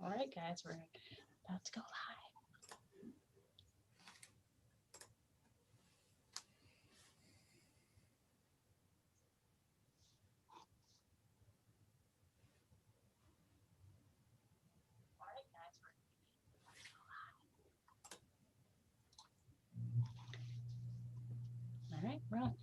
All right, guys, we're about to go live. All right, guys, we're about to go live. All right, we're on.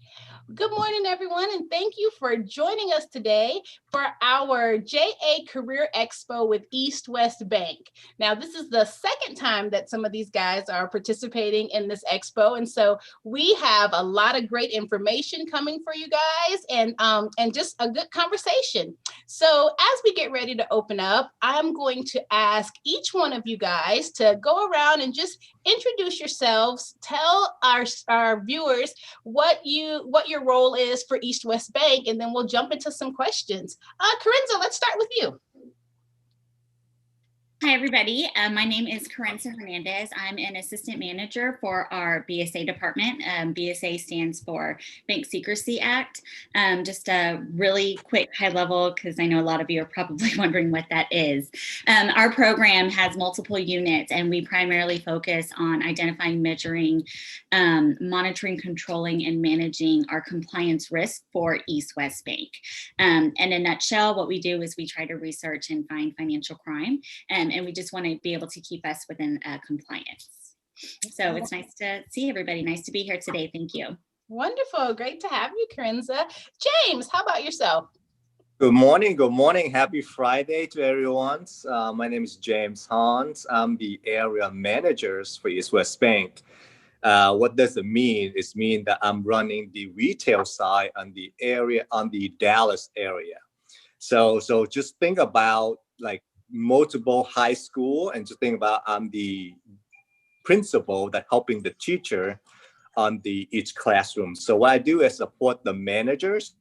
Good morning, everyone, and thank you for joining us today for our JA Career Expo with East West Bank. Now, this is the second time that some of these guys are participating in this expo, and so we have a lot of great information coming for you guys, and just a good conversation. So, as we get ready to open up, I'm going to ask each one of you guys to go around and just introduce yourselves. Tell our viewers what your role is for East West Bank, and then we'll jump into some questions. Corinza, let's start with you. Hi, everybody. My name is Carenza Hernandez. I'm an assistant manager for our BSA department. BSA stands for Bank Secrecy Act. Just a really quick high level, because I know a lot of you are probably wondering what that is. Our program has multiple units, and we primarily focus on identifying, measuring, monitoring, controlling, and managing our compliance risk for East West Bank. In a nutshell, what we do is we try to research and find financial crime, and we just want to be able to keep us within compliance. So it's nice to see everybody. Nice to be here today. Thank you. Wonderful. Great to have you, Corinza. James, how about yourself? Good morning. Good morning. Happy Friday to everyone. My name is James Hans. I'm the area manager for East West Bank. What does it mean? It means that I'm running the retail side on the Dallas area. So just think about like multiple high school, and just think about I'm the principal that helping the teacher on each classroom. So what I do is support the managers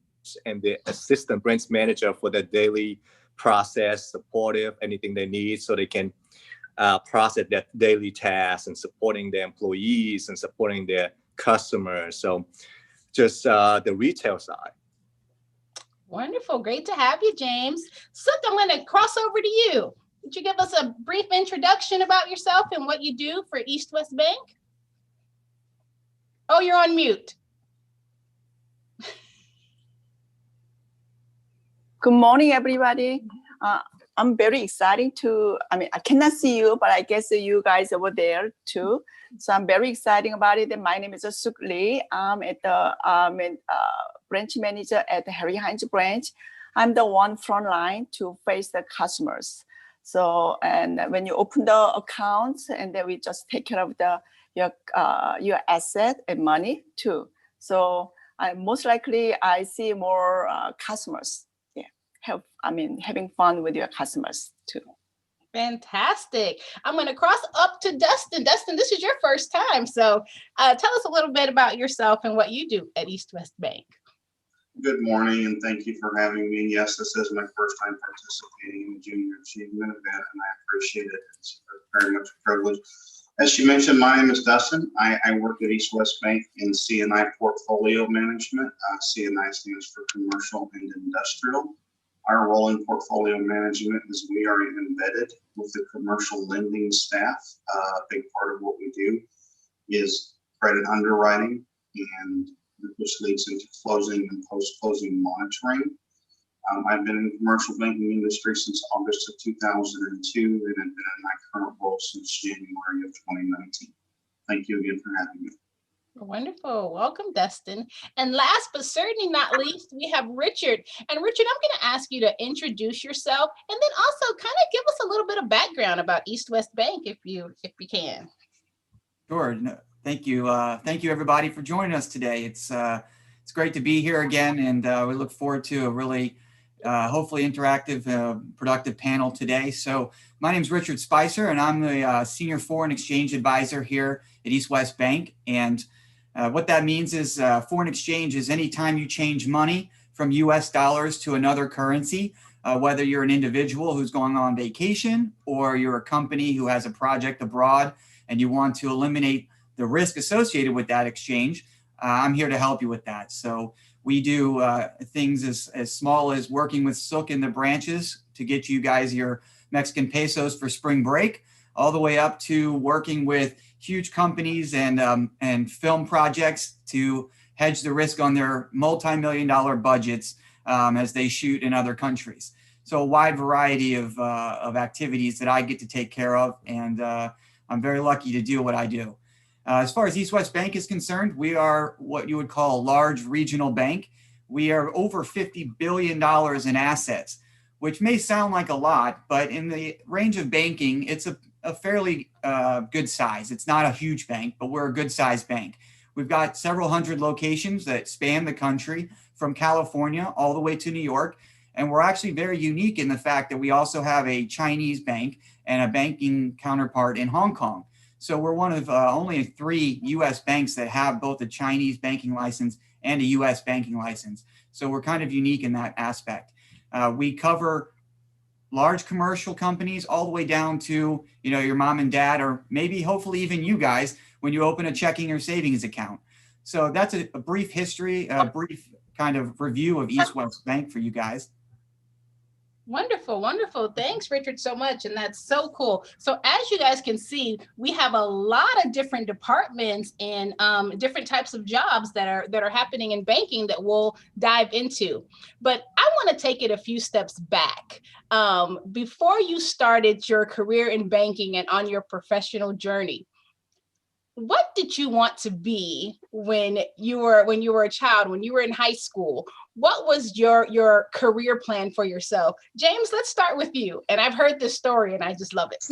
and the assistant branch manager for the daily process, supportive, anything they need, so they can process their daily tasks and supporting their employees and supporting their customers. So just the retail side. Wonderful. Great to have you, James. Sook, I'm going to cross over to you. Would you give us a brief introduction about yourself and what you do for East West Bank? Oh, you're on mute. Good morning, everybody. I'm very excited I cannot see you, but I guess you guys over there too. So I'm very excited about it. My name is Sook Lee. I'm at the branch manager at the Harry Hines branch. I'm the one front line to face the customers. So, and when you open the accounts, and then we just take care of your asset and money too. So most likely I see more customers. Having fun with your customers too. Fantastic. I'm going to cross up to Dustin. Dustin, this is your first time. So tell us a little bit about yourself and what you do at East West Bank. Good morning, and thank you for having me. Yes, this is my first time participating in the Junior Achievement event, and I appreciate it. It's very much a privilege. As she mentioned, my name is Dustin. I work at East West Bank in C&I portfolio management. C&I stands for commercial and industrial. Our role in portfolio management is we are embedded with the commercial lending staff. A big part of what we do is credit underwriting, and which leads into closing and post-closing monitoring. I've been in the commercial banking industry since August of 2002, and have been in my current role since January of 2019. Thank you again for having me. Wonderful. Welcome, Dustin. And last but certainly not least, we have Richard. And Richard, I'm going to ask you to introduce yourself, and then also kind of give us a little bit of background about East West Bank, if you can. Sure. No, thank you. Thank you, everybody, for joining us today. It's great to be here again, and we look forward to a really hopefully interactive, productive panel today. So my name is Richard Spicer, and I'm the Senior Foreign Exchange Advisor here at East West Bank. And what that means is foreign exchange is anytime you change money from US dollars to another currency, whether you're an individual who's going on vacation or you're a company who has a project abroad and you want to eliminate the risk associated with that exchange, I'm here to help you with that. So we do things as small as working with Sook in the branches to get you guys your Mexican pesos for spring break, all the way up to working with huge companies and film projects to hedge the risk on their multi-million-dollar budgets as they shoot in other countries. So a wide variety of activities that I get to take care of, and I'm very lucky to do what I do. As far as East West Bank is concerned, we are what you would call a large regional bank. We are over $50 billion in assets, which may sound like a lot, but in the range of banking, it's a fairly good size. It's not a huge bank, but we're a good sized bank. We've got several hundred locations that span the country from California all the way to New York. And we're actually very unique in the fact that we also have a Chinese bank and a banking counterpart in Hong Kong. So we're one of only 3 U.S. banks that have both a Chinese banking license and a U.S. banking license. So we're kind of unique in that aspect. We cover large commercial companies all the way down to, you know, your mom and dad, or maybe hopefully even you guys when you open a checking or savings account. So that's a brief history, a brief kind of review of East West Bank for you guys. Wonderful, wonderful. Thanks, Richard, so much. And that's so cool. So as you guys can see, we have a lot of different departments and different types of jobs that are happening in banking that we'll dive into. But I want to take it a few steps back. Before you started your career in banking and on your professional journey, what did you want to be when you were a child, when you were in high school? What was your career plan for yourself? James, let's start with you. And I've heard this story and I just love it.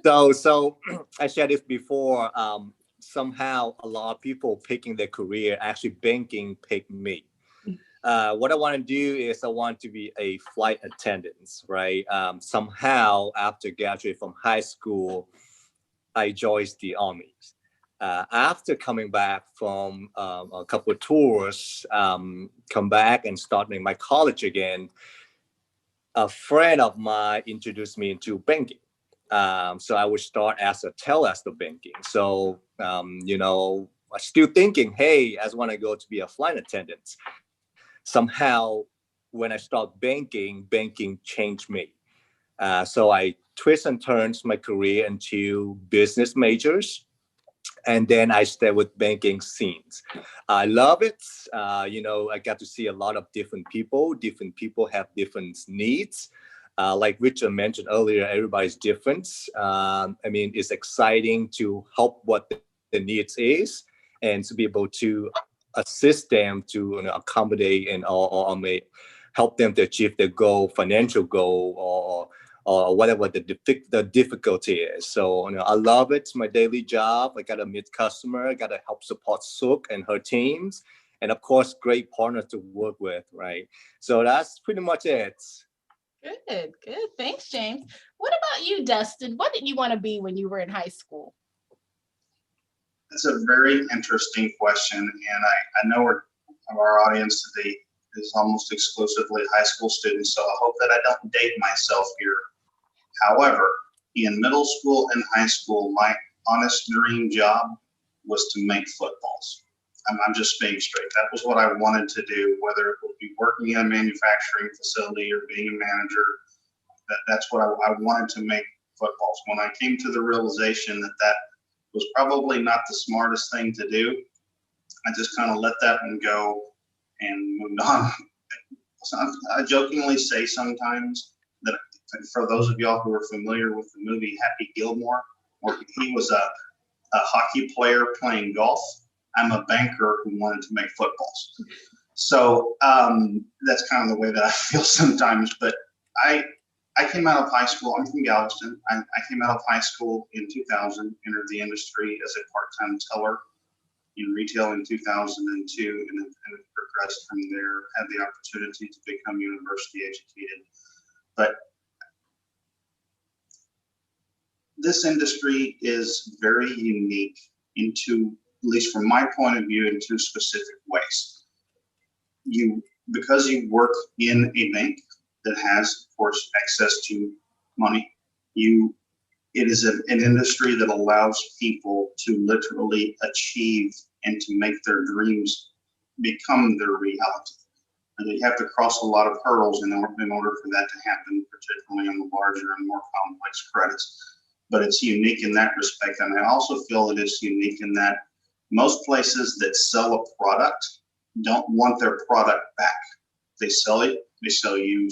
So I shared this before. Somehow a lot of people picking their career, actually banking picked me. What I want to do is I want to be a flight attendant, right? Somehow after graduating from high school, I joined the Army. After coming back from a couple of tours, come back and starting my college again, a friend of mine introduced me into banking. So I would start as a teller of banking. So, you know, I'm still thinking, hey, I just want to go to be a flight attendant. Somehow, when I start banking changed me. So I twist and turns my career into business majors. And then I stay with banking scenes. I love it. You know, I got to see a lot of different people. Different people have different needs. Like Richard mentioned earlier, everybody's different. I mean, it's exciting to help what the needs is and to be able to assist them to accommodate and or help them to achieve their goal, financial goal, or whatever the difficulty is. So I love it. It's my daily job. I got to meet customer. I got to help support Suk and her teams, and of course, great partners to work with. Right. So that's pretty much it. Good. Thanks, James. What about you, Dustin? What did you want to be when you were in high school? That's a very interesting question, and I know our audience today is almost exclusively high school students, so I hope that I don't date myself here. However, in middle school and high school, my honest dream job was to make footballs. I'm just being straight. That was what I wanted to do, whether it would be working in a manufacturing facility or being a manager. That's what I wanted to make footballs. When I came to the realization that was probably not the smartest thing to do, I just kind of let that one go and moved on. So I jokingly say sometimes that for those of y'all who are familiar with the movie Happy Gilmore, where he was a hockey player playing golf, I'm a banker who wanted to make footballs. So that's kind of the way that I feel sometimes. But I came out of high school. I'm from Galveston. I came out of high school in 2000, entered the industry as a part-time teller in retail in 2002, and then progressed from there, had the opportunity to become university educated. But this industry is very unique into, at least from my point of view, in 2 specific ways. Because you work in a bank that has, of course, access to money, it is an industry that allows people to literally achieve and to make their dreams become their reality. And you have to cross a lot of hurdles in order for that to happen, particularly on the larger and more complex credits. But it's unique in that respect. And I also feel that it's unique in that most places that sell a product don't want their product back. They sell it, they sell you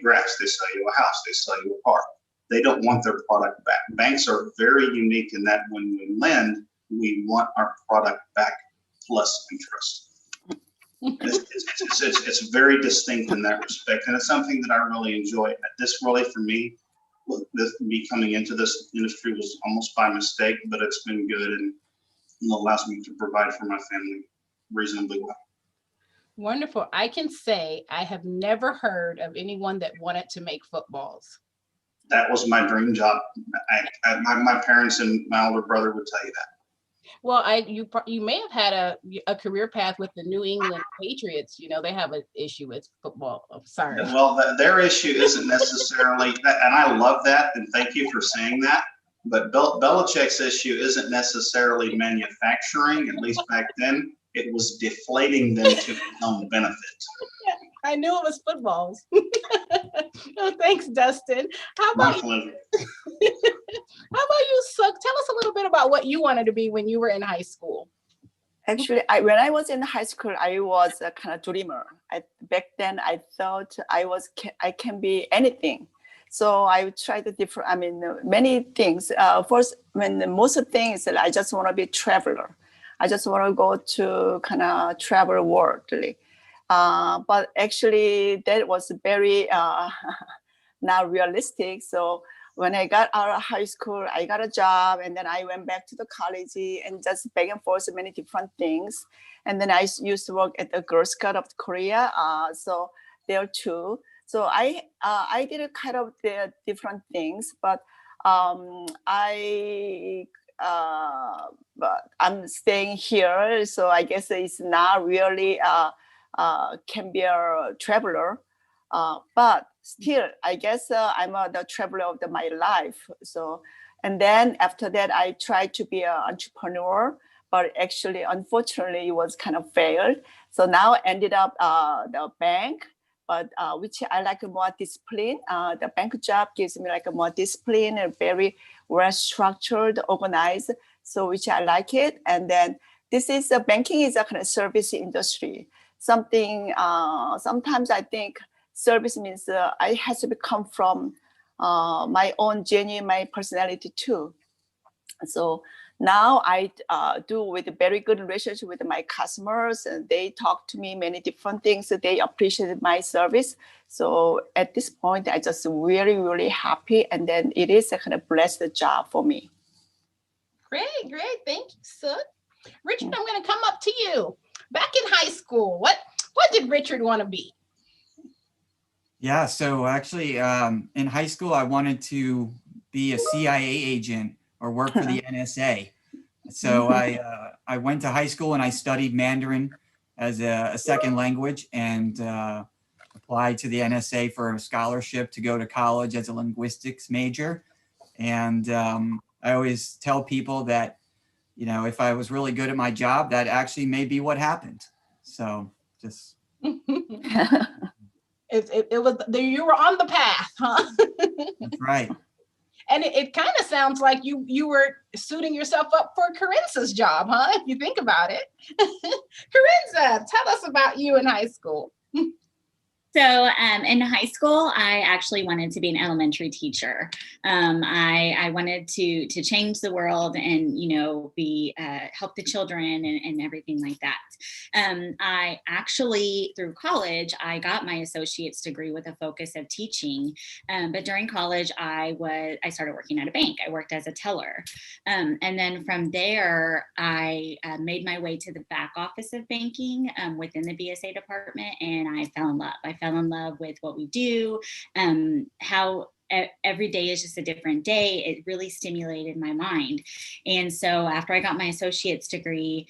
grass, they sell you a house, they sell you a car. They don't want their product back. Banks are very unique in that when we lend, we want our product back plus interest. It's very distinct in that respect, and it's something that I really enjoy. This really, for me, me coming into this industry was almost by mistake, but it's been good and allows me to provide for my family reasonably well. Wonderful. I can say I have never heard of anyone that wanted to make footballs. That was my dream job. My parents and my older brother would tell you that. Well, you may have had a career path with the New England Patriots. You know, they have an issue with football. I'm sorry. Well, their issue isn't necessarily that, and I love that, and thank you for saying that. But Belichick's issue isn't necessarily manufacturing. At least back then, it was deflating them to his own benefit. I knew it was footballs. Oh, thanks, Dustin. How about you, Suk? Tell us a little bit about what you wanted to be when you were in high school. Actually, when I was in high school, I was a kind of dreamer. Back then, I thought I can be anything. So I tried many things. First, most of the things, I just want to be a traveler. I just want to go to kind of travel worldly. But actually, that was very not realistic. So when I got out of high school, I got a job, and then I went back to the college and just back and forth many different things. And then I used to work at the Girl Scout of Korea, so there too. So I did a kind of the different things, but but I'm staying here, so I guess it's not really can be a traveler. But still, I guess I'm the traveler of my life. So, and then after that, I tried to be an entrepreneur, but actually, unfortunately, it was kind of failed. So now I ended up the bank, but which I like more discipline. The bank job gives me like a more discipline and very well structured, organized. So which I like it. And then banking is a kind of service industry. Something sometimes I think service means I has to come from my own genuine, my personality too. So now I do with a very good relationship with my customers, and they talk to me many different things. They appreciate my service. So at this point, I just really, really happy. And then it is a kind of blessed job for me. Great. Thank you, Suk. Richard, I'm going to come up to you. Back in high school, what did Richard want to be? Yeah, so actually in high school, I wanted to be a CIA agent or work for the NSA. So I went to high school and I studied Mandarin as a second language and applied to the NSA for a scholarship to go to college as a linguistics major. And I always tell people that, you know, if I was really good at my job, that actually may be what happened. So just. It was, you were on the path, huh? That's right. And it kind of sounds like you were suiting yourself up for Carenza's job, huh? If you think about it. Carenza, tell us about you in high school. So in high school, I actually wanted to be an elementary teacher. I wanted to change the world and, you know, help the children and everything like that. I actually, through college, I got my associate's degree with a focus of teaching. But during college, I started working at a bank. I worked as a teller. And then from there, I made my way to the back office of banking within the BSA department, and I fell in love. I fell in love with what we do, how every day is just a different day. It really stimulated my mind. And so after I got my associate's degree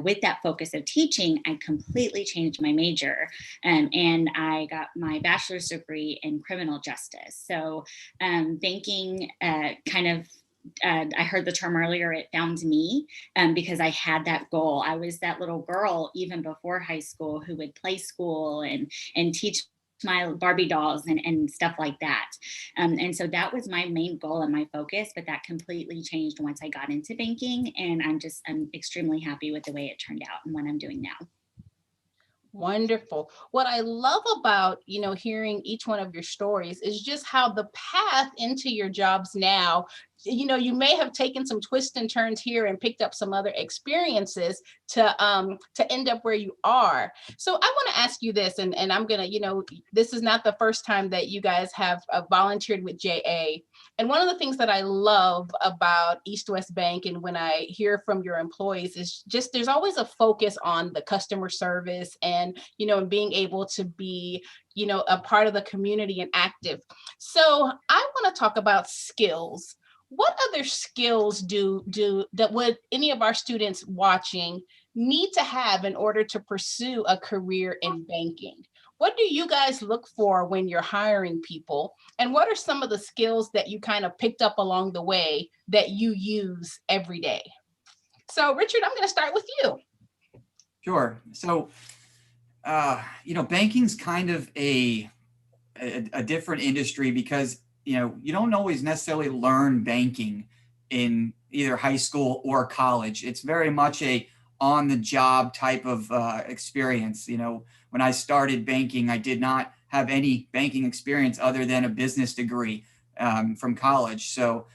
with that focus of teaching, I completely changed my major and I got my bachelor's degree in criminal justice. So banking kind of I heard the term earlier, it found me, because I had that goal. I was that little girl even before high school who would play school and teach my Barbie dolls and stuff like that. And so that was my main goal and my focus, but that completely changed once I got into banking. And I'm extremely happy with the way it turned out and what I'm doing now. Wonderful. What I love about, hearing each one of your stories is just how the path into your jobs now, you may have taken some twists and turns here and picked up some other experiences to end up where you are. So I want to ask you this, and I'm gonna, this is not the first time that you guys have volunteered with JA. And one of the things that I love about East West Bank, and when I hear from your employees, is just there's always a focus on the customer service and, and being able to be, a part of the community and active. So I want to talk about skills. What other skills that would any of our students watching need to have in order to pursue a career in banking? What do you guys look for when you're hiring people? And what are some of the skills that you kind of picked up along the way that you use every day? So Richard, I'm going to start with you. Sure. So, banking's kind of a different industry because, you don't always necessarily learn banking in either high school or college. It's very much a on the job type of experience. When I started banking, I did not have any banking experience other than a business degree from college. So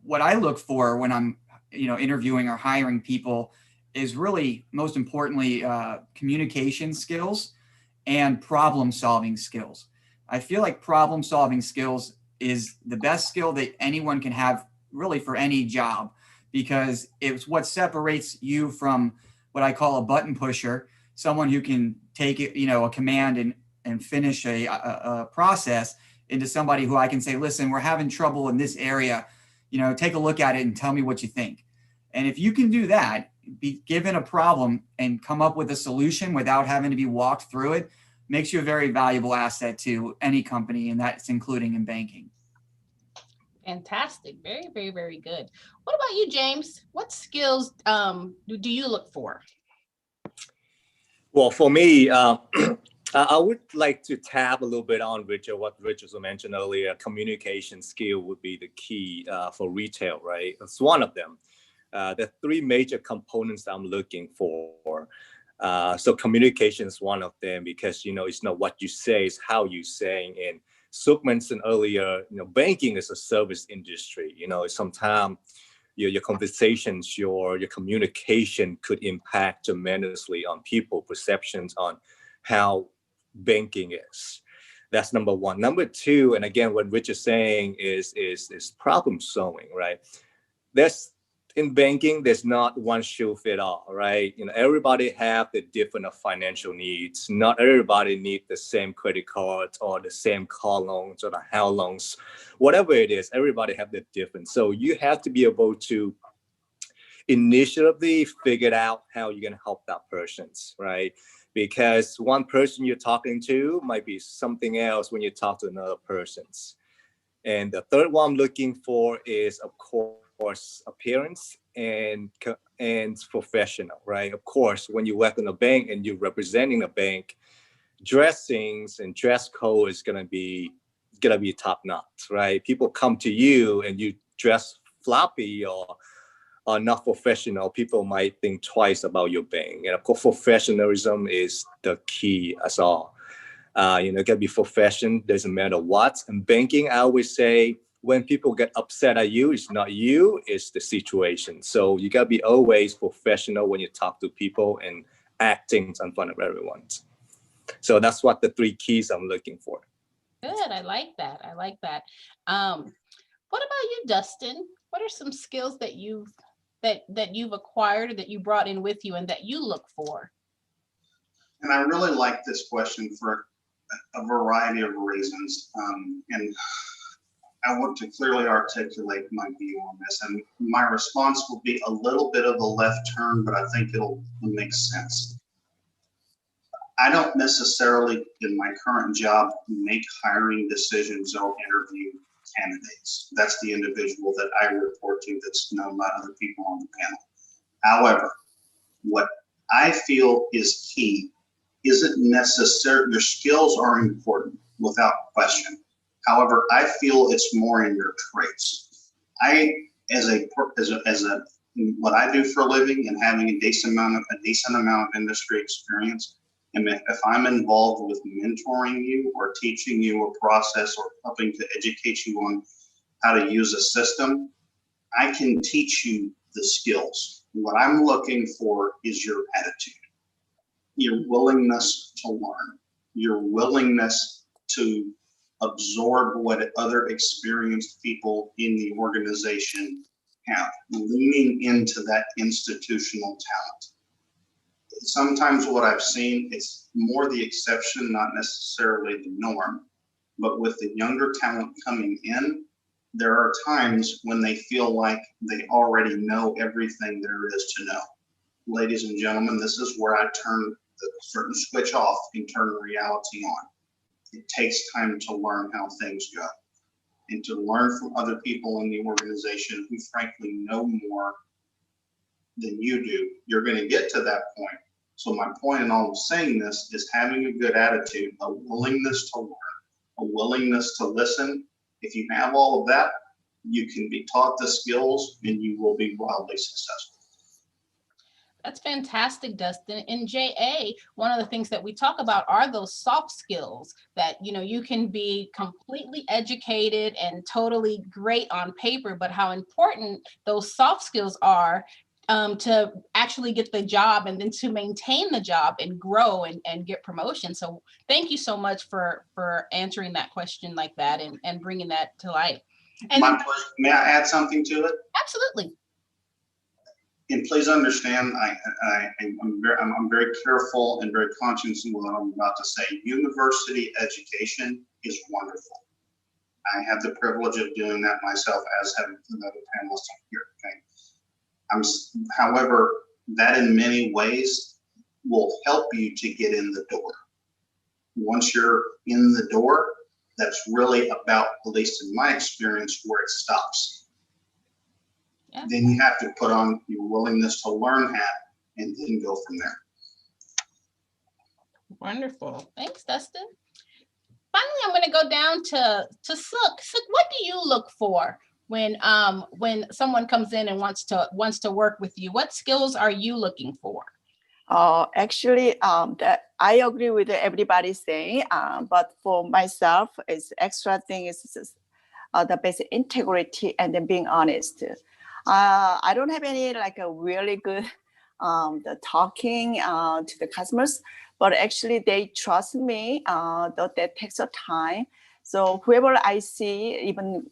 what I look for when I'm, interviewing or hiring people is really most importantly communication skills and problem solving skills. I feel like problem solving skills is the best skill that anyone can have really for any job, because it's what separates you from what I call a button pusher, someone who can take it, a command and finish a process, into somebody who I can say, listen, we're having trouble in this area, take a look at it and tell me what you think. And if you can do that, be given a problem and come up with a solution without having to be walked through it, makes you a very valuable asset to any company, and that's including in banking. Fantastic. Very, very, very good. What about you, James? What skills do you look for? Well, for me, I would like to tap a little bit on what Richard mentioned earlier. Communication skill would be the key for retail, right? It's one of them. The three major components I'm looking for. So communication is one of them, because, it's not what you say, it's how you saying. And Suk mentioned earlier, banking is a service industry. Sometimes your conversations, your communication could impact tremendously on people perceptions on how banking is. That's number one. Number two, and again, what Rich is saying is problem solving, right? In banking, there's not one shoe fit all, right? Everybody have the different financial needs. Not everybody need the same credit cards or the same car loans or the house loans. Whatever it is, everybody have the different. So you have to be able to initially figure out how you're going to help that person, right? Because one person you're talking to might be something else when you talk to another person. And the third one I'm looking for is, of course, appearance and professional, right? Of course, when you work in a bank and you're representing a bank, dressings and dress code is gonna be top notch, right? People come to you and you dress floppy or not professional, people might think twice about your bank. And of course, professionalism is the key as all. It can be profession, doesn't matter what. In banking, I always say, when people get upset at you, it's not you, it's the situation. So you gotta be always professional when you talk to people and acting in front of everyone. So that's what the three keys I'm looking for. Good, I like that. What about you, Dustin? What are some skills that you've acquired or that you brought in with you and that you look for? And I really like this question for a variety of reasons. And I want to clearly articulate my view on this. And my response will be a little bit of a left turn, but I think it'll make sense. I don't necessarily, in my current job, make hiring decisions or interview candidates. That's the individual that I report to that's known by other people on the panel. However, what I feel is key isn't necessary. Your skills are important without question. However, I feel it's more in your traits. As what I do for a living and having a decent amount of industry experience, and if I'm involved with mentoring you or teaching you a process or helping to educate you on how to use a system, I can teach you the skills. What I'm looking for is your attitude, your willingness to learn, your willingness to absorb what other experienced people in the organization have, leaning into that institutional talent. Sometimes what I've seen, it's more the exception, not necessarily the norm, but with the younger talent coming in, there are times when they feel like they already know everything there is to know. Ladies and gentlemen, this is where I turn the certain switch off and turn reality on. It takes time to learn how things go and to learn from other people in the organization who frankly know more than you do. You're going to get to that point. So my point in all of saying this is having a good attitude, a willingness to learn, a willingness to listen. If you have all of that, you can be taught the skills and you will be wildly successful. That's fantastic, Dustin. In JA, one of the things that we talk about are those soft skills that, you know, you can be completely educated and totally great on paper, but how important those soft skills are to actually get the job and then to maintain the job and grow and get promotion. So thank you so much for answering that question like that and bringing that to light. And my pleasure. May I add something to it? Absolutely. And please understand, I'm very careful and very conscious of what I'm about to say. University education is wonderful. I have the privilege of doing that myself, as have another panelist here. Okay. However, that in many ways will help you to get in the door. Once you're in the door, that's really about, at least in my experience, where it stops. Yeah. Then you have to put on your willingness to learn hat and then go from there. Wonderful. Thanks, Dustin. Finally, I'm going to go down to Sook. Sook, what do you look for when someone comes in and wants to work with you? What skills are you looking for? Actually, I agree with everybody saying, but for myself, it's extra thing is the basic integrity and then being honest. I don't have any like a really good the talking to the customers, but actually they trust me. That takes a time. So whoever I see, even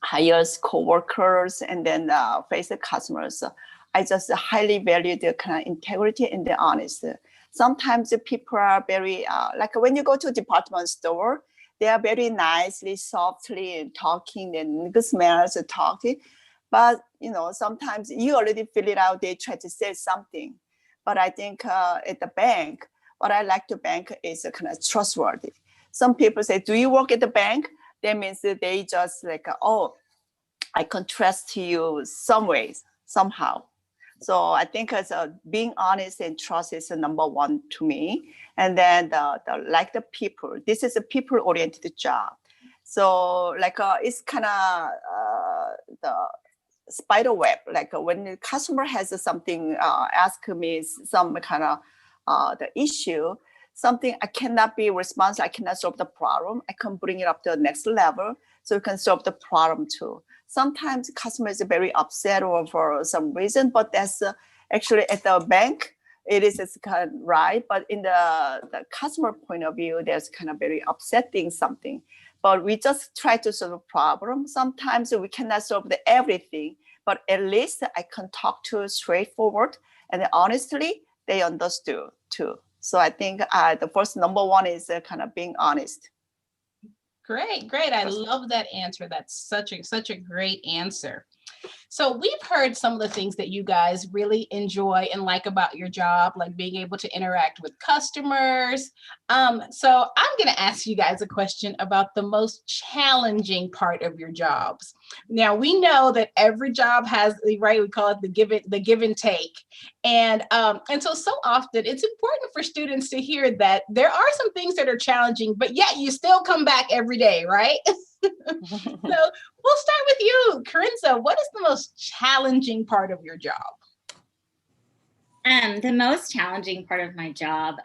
hires co-workers and then face the customers, I just highly value the kind of integrity and the honest. Sometimes the people are very like when you go to a department store, they are very nicely, softly talking and good smells talking. But, you know, sometimes you already feel it out. They try to say something. But I think at the bank, what I like to bank is kind of trustworthy. Some people say, do you work at the bank? That means that they just like, oh, I can trust you some ways, somehow. So I think as being honest and trust is the number one to me. And then like the people, this is a people-oriented job. So like it's kind of the spider web, like when the customer has something, ask me some kind of the issue, something I cannot be responsible, I cannot solve the problem, I can bring it up to the next level so you can solve the problem too. Sometimes customers are very upset or for some reason, but that's actually at the bank, it is kind of right. But in the customer point of view, there's kind of very upsetting something. But we just try to solve a problem. Sometimes we cannot solve everything, but at least I can talk to straightforward and honestly, they understood too. So I think the first number one is kind of being honest. Great. I love that answer. That's such a great answer. So we've heard some of the things that you guys really enjoy and like about your job, like being able to interact with customers. So I'm going to ask you guys a question about the most challenging part of your jobs. Now we know that every job has, right, we call it the give and take. And so often it's important for students to hear that there are some things that are challenging, but yet you still come back every day, right? So we'll start with you, Carinza. What is the most challenging part of your job? The most challenging part of my job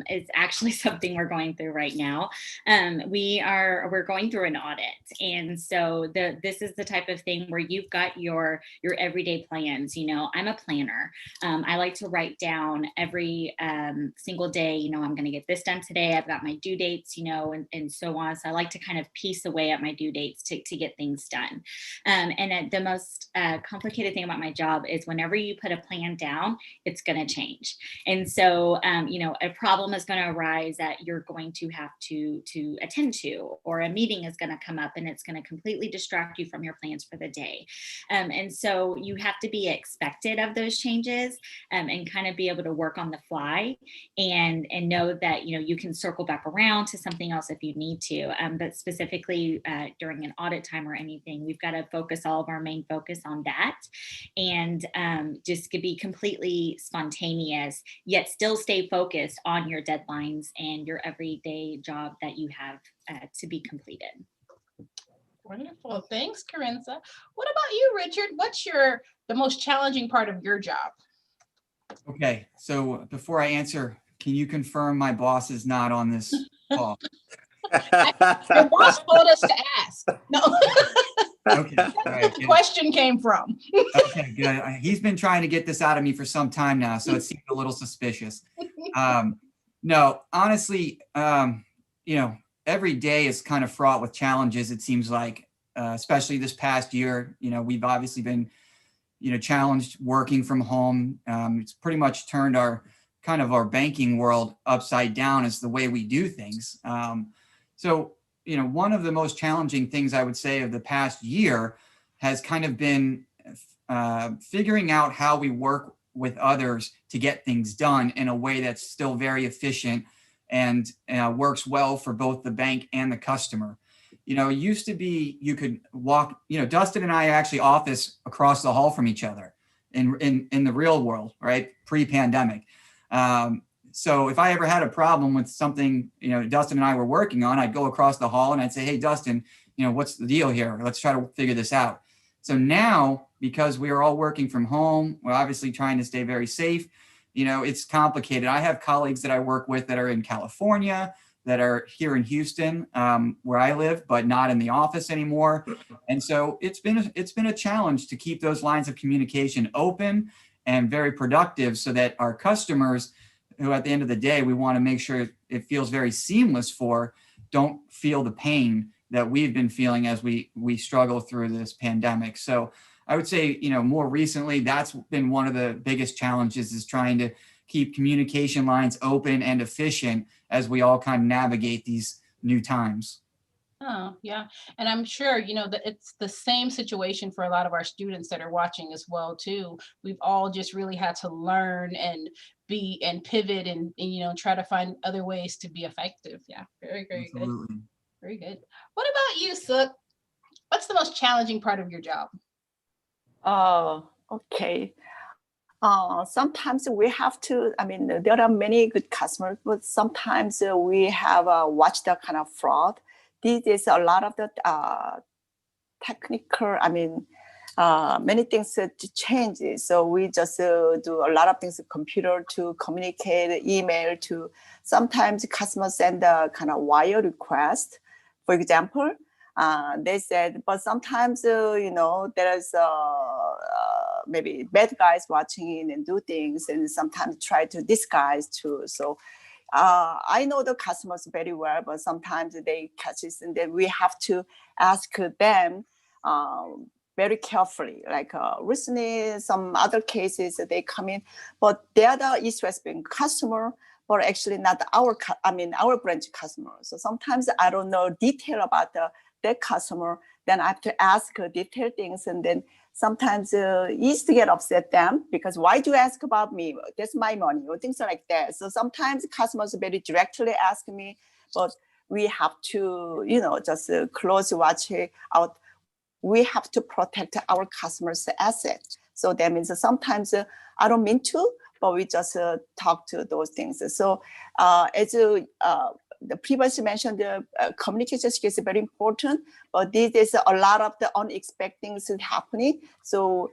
is actually something we're going through right now. We're going through an audit, and so this is the type of thing where you've got your everyday plans. You know, I'm a planner. I like to write down every single day. You know, I'm going to get this done today. I've got my due dates. You know, and so on. So I like to kind of piece away at my due dates to get things done. And the most complicated thing about my job is whenever you put a plan down, it's going to change. And so, you know, a problem is going to arise that you're going to have to attend to, or a meeting is going to come up and it's going to completely distract you from your plans for the day. And so you have to be expected of those changes and kind of be able to work on the fly and know that, you know, you can circle back around to something else if you need to. But specifically during an audit time or anything, we've got to focus all of our main focus on that and just to be completely spontaneous, yet still stay focused on your deadlines and your everyday job that you have to be completed. Wonderful. Thanks, Carinza. What about you, Richard? What's the most challenging part of your job? Okay, so before I answer, can you confirm my boss is not on this call? Your boss told us to ask. No. Okay, all right, the question came from. Okay, good. He's been trying to get this out of me for some time now, so it seemed a little suspicious. No, honestly, you know, every day is kind of fraught with challenges, it seems like, especially this past year. You know, we've obviously been, you know, challenged working from home. It's pretty much turned our banking world upside down as the way we do things. So, you know, one of the most challenging things I would say of the past year has kind of been figuring out how we work with others to get things done in a way that's still very efficient and works well for both the bank and the customer. You know, it used to be you could walk, you know, Dustin and I actually office across the hall from each other in the real world, right? Pre-pandemic. So if I ever had a problem with something, you know, Dustin and I were working on, I'd go across the hall and I'd say, hey, Dustin, you know, what's the deal here? Let's try to figure this out. So now, because we are all working from home, we're obviously trying to stay very safe. You know, it's complicated. I have colleagues that I work with that are in California, that are here in Houston, where I live, but not in the office anymore. And so it's been a challenge to keep those lines of communication open and very productive so that our customers, who at the end of the day, we want to make sure it feels very seamless for, don't feel the pain that we've been feeling as we struggle through this pandemic. So I would say, you know, more recently, that's been one of the biggest challenges, is trying to keep communication lines open and efficient as we all kind of navigate these new times. Oh, yeah. And I'm sure, you know, that it's the same situation for a lot of our students that are watching as well, too. We've all just really had to learn and pivot and you know, try to find other ways to be effective. Yeah, very, very Absolutely. good. Very good. What about you, Sook? What's the most challenging part of your job? Oh, okay. Sometimes we have to, I mean, there are many good customers, but sometimes we have watched the kind of fraud. These days, a lot of the technical, I mean, many things to change. So we just do a lot of things, computer to communicate, email to, sometimes customers send a kind of wire request, for example. They said, but sometimes, you know, there's maybe bad guys watching and do things, and sometimes try to disguise too. So I know the customers very well, but sometimes they catch it, and then we have to ask them very carefully. Like recently, some other cases they come in, but they are the East West Bank customer, but actually not our branch customer. So sometimes I don't know detail about the that customer, then I have to ask detailed things, and then sometimes used to get upset them because why do you ask about me? That's my money, or things like that. So sometimes customers very directly ask me, but we have to, just close watch out. We have to protect our customers' asset. So that means sometimes I don't mean to, but we just talk to those things. So as the previously mentioned, communication skills is very important, but these days a lot of the unexpected things is happening. So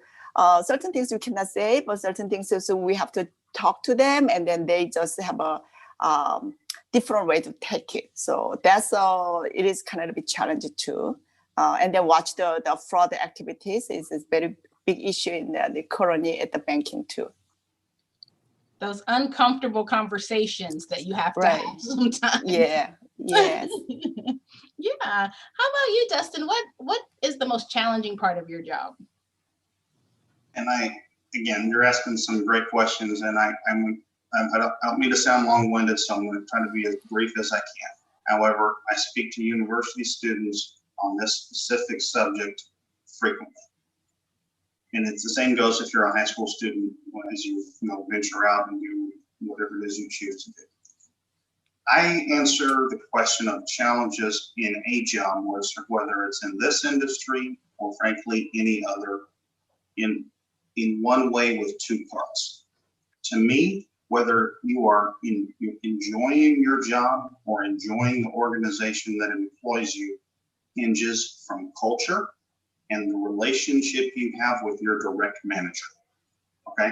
certain things we cannot say, but certain things so we have to talk to them, and then they just have a different way to take it. So that's it is kind of a bit challenging too. And then watch the fraud activities is a very big issue in the currently at the banking too. Those uncomfortable conversations that you have to Right. have sometimes. Yeah. Yes. Yeah. How about you, Dustin? What is the most challenging part of your job? And again, you're asking some great questions, and I don't mean to sound long-winded, so I'm going to try to be as brief as I can. However, I speak to university students on this specific subject frequently. And it's the same goes if you're a high school student as you venture out and do whatever it is you choose to do. I answer the question of challenges in a job, whether it's in this industry or frankly any other, in one way with two parts. To me, whether you are enjoying your job or enjoying the organization that employs you hinges from culture and the relationship you have with your direct manager, okay?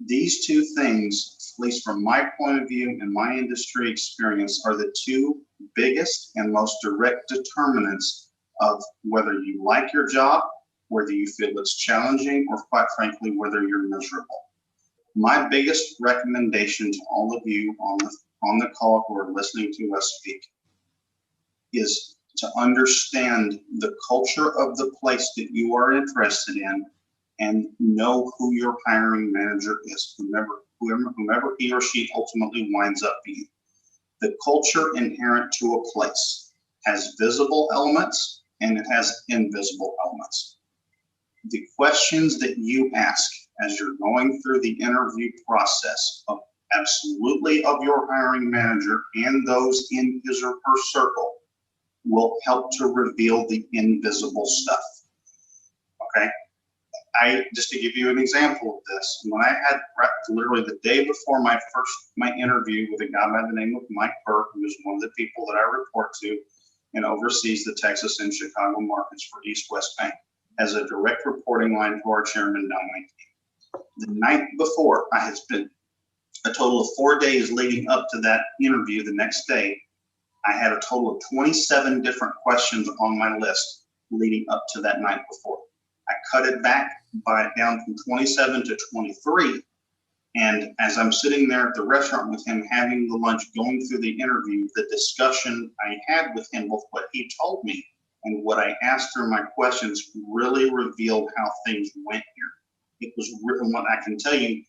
These two things, at least from my point of view and my industry experience, are the two biggest and most direct determinants of whether you like your job, whether you feel it's challenging, or quite frankly, whether you're miserable. My biggest recommendation to all of you on the call who are listening to us speak is to understand the culture of the place that you are interested in and know who your hiring manager is, whomever he or she ultimately winds up being. The culture inherent to a place has visible elements and it has invisible elements. The questions that you ask as you're going through the interview process of absolutely of your hiring manager and those in his or her circle will help to reveal the invisible stuff, okay? Just to give you an example of this, when I had literally the day before my interview with a guy by the name of Mike Burke, who is one of the people that I report to and oversees the Texas and Chicago markets for East West Bank, as a direct reporting line to our chairman, Don Lincoln. The night before, I had spent a total of 4 days leading up to that interview. The next day, I had a total of 27 different questions on my list leading up to that night before. I cut it back down from 27 to 23. And as I'm sitting there at the restaurant with him, having the lunch, going through the interview, the discussion I had with him, both what he told me and what I asked through my questions, really revealed how things went here. It was written, what I can tell you,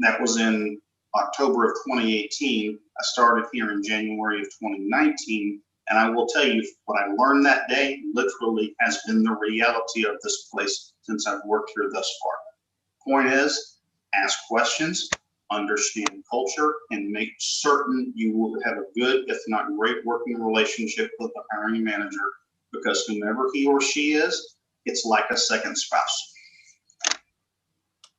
that was in October of 2018. I started here in January of 2019. And I will tell you, what I learned that day literally has been the reality of this place since I've worked here thus far. Point is, ask questions, understand culture, and make certain you will have a good, if not great, working relationship with the hiring manager, because whomever he or she is, it's like a second spouse.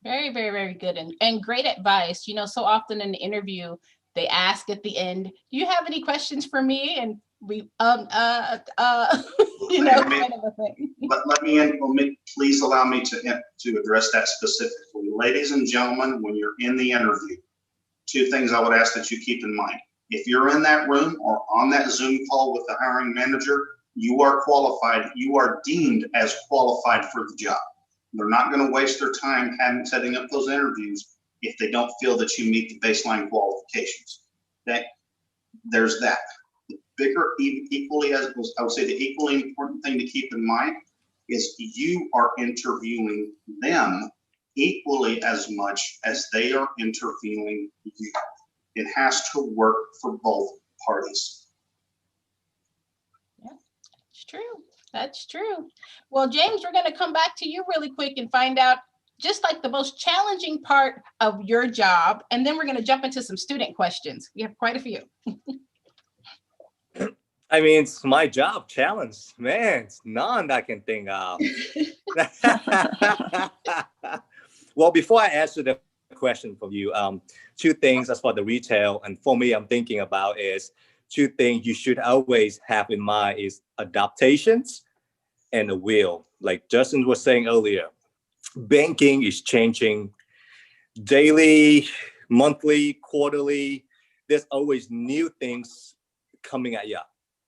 Very, very, very good and great advice. So often in the interview, they ask at the end, do you have any questions for me? And we, kind of a thing. Let me please allow me to address that specifically. Ladies and gentlemen, when you're in the interview, two things I would ask that you keep in mind. If you're in that room or on that Zoom call with the hiring manager, you are qualified. You are deemed as qualified for the job. They're not going to waste their time setting up those interviews if they don't feel that you meet the baseline qualifications. Okay? There's that. The bigger, equally, as I would say, the equally important thing to keep in mind is you are interviewing them equally as much as they are interviewing you. It has to work for both parties. Yeah, true. That's true. Well, James, we're going to come back to you really quick and find out just like the most challenging part of your job. And then we're going to jump into some student questions. We have quite a few. I mean, it's my job challenge, man. It's none I can think of. Well, before I answer the question from you, two things as for the retail, and for me, I'm thinking about is two things you should always have in mind is adaptations and a will. Like Justin was saying earlier, banking is changing daily, monthly, quarterly. There's always new things coming at you.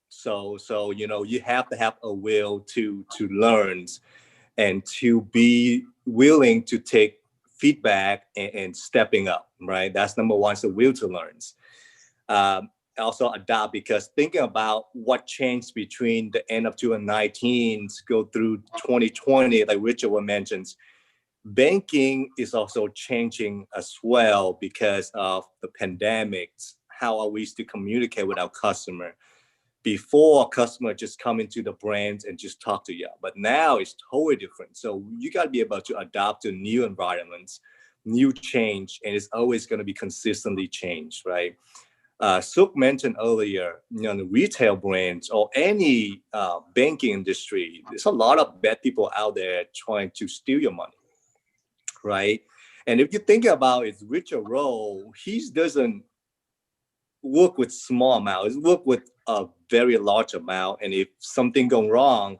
So you have to have a will to learn and to be willing to take feedback and stepping up, right? That's number one. So will to learn. Also adapt, because thinking about what changed between the end of 2019 to go through 2020, like Richard mentioned, banking is also changing as well because of the pandemic. How are we to communicate with our customer? Before, a customer just come into the brands and just talk to you, but now it's totally different. So you got to be able to adapt to new environments, new change, and it's always going to be consistently changed, right? Suk mentioned earlier, the retail brands or any banking industry, there's a lot of bad people out there trying to steal your money, right? And if you think about it, Richard Rowe, he doesn't work with small amounts, work with a very large amount. And if something goes wrong,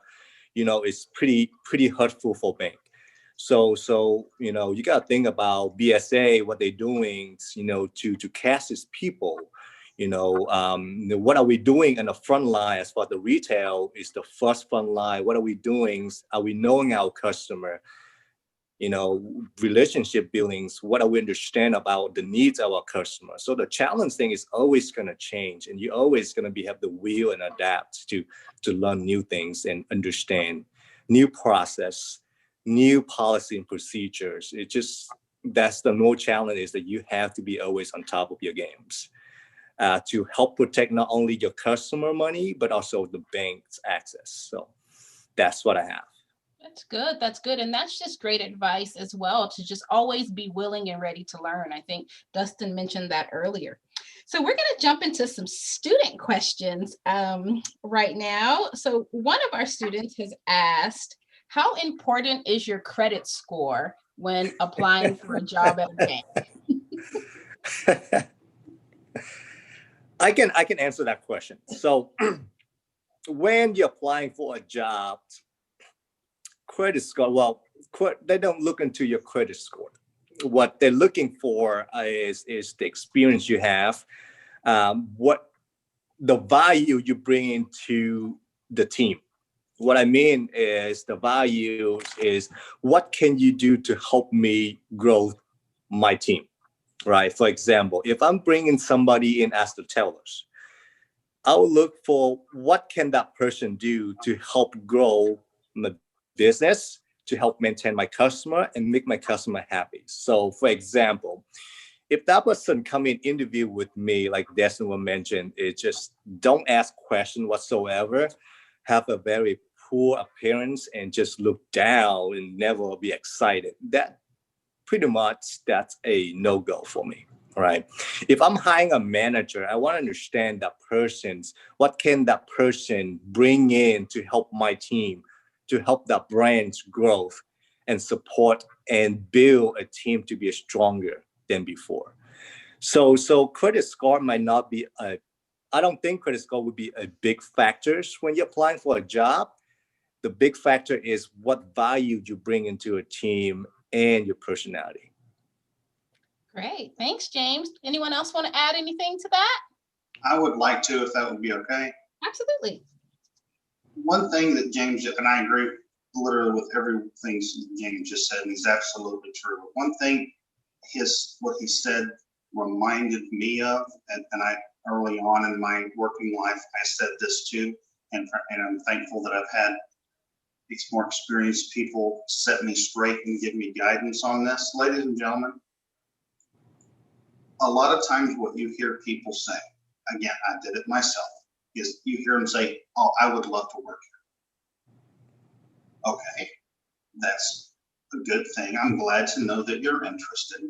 it's pretty hurtful for bank. So you got to think about BSA, what they're doing, to catch these people. What are we doing in the front line as far as the retail is the first front line? What are we doing? Are we knowing our customer? Relationship buildings, what do we understand about the needs of our customers? So the challenge thing is always going to change, and you're always going to have the will and adapt to learn new things and understand new process, new policy and procedures. That's the more challenge, is that you have to be always on top of your games to help protect not only your customer money, but also the bank's access. So that's what I have. That's good. That's good. And that's just great advice as well, to just always be willing and ready to learn. I think Dustin mentioned that earlier. So we're going to jump into some student questions right now. So one of our students has asked, how important is your credit score when applying for a job at a bank? I can answer that question. So when you're applying for a job, credit score, they don't look into your credit score. What they're looking for is the experience you have, what the value you bring into the team. What I mean is the value is what can you do to help me grow my team, right? For example, if I'm bringing somebody in as the tellers, I will look for what can that person do to help grow my business, to help maintain my customer and make my customer happy. So for example, if that person come in interview with me, like Destin mentioned, it just don't ask questions whatsoever, have a very poor appearance and just look down and never be excited. That pretty much, that's a no-go for me. Right. If I'm hiring a manager, I want to understand what can that person bring in to help my team, to help that brand's growth and support and build a team to be stronger than before. So credit score might not be I don't think credit score would be a big factor when you're applying for a job. The big factor is what value you bring into a team and your personality. Great. Thanks, James. Anyone else want to add anything to that? I would like to, if that would be okay. Absolutely. One thing that James, and I agree literally with everything James just said, and he's absolutely true. One thing what he said reminded me of, and I early on in my working life, I said this too, and I'm thankful that I've had these more experienced people set me straight and give me guidance on this. Ladies and gentlemen, a lot of times what you hear people say, again, I did it myself, is you hear them say, oh, I would love to work Okay, that's a good thing. I'm glad to know that you're interested.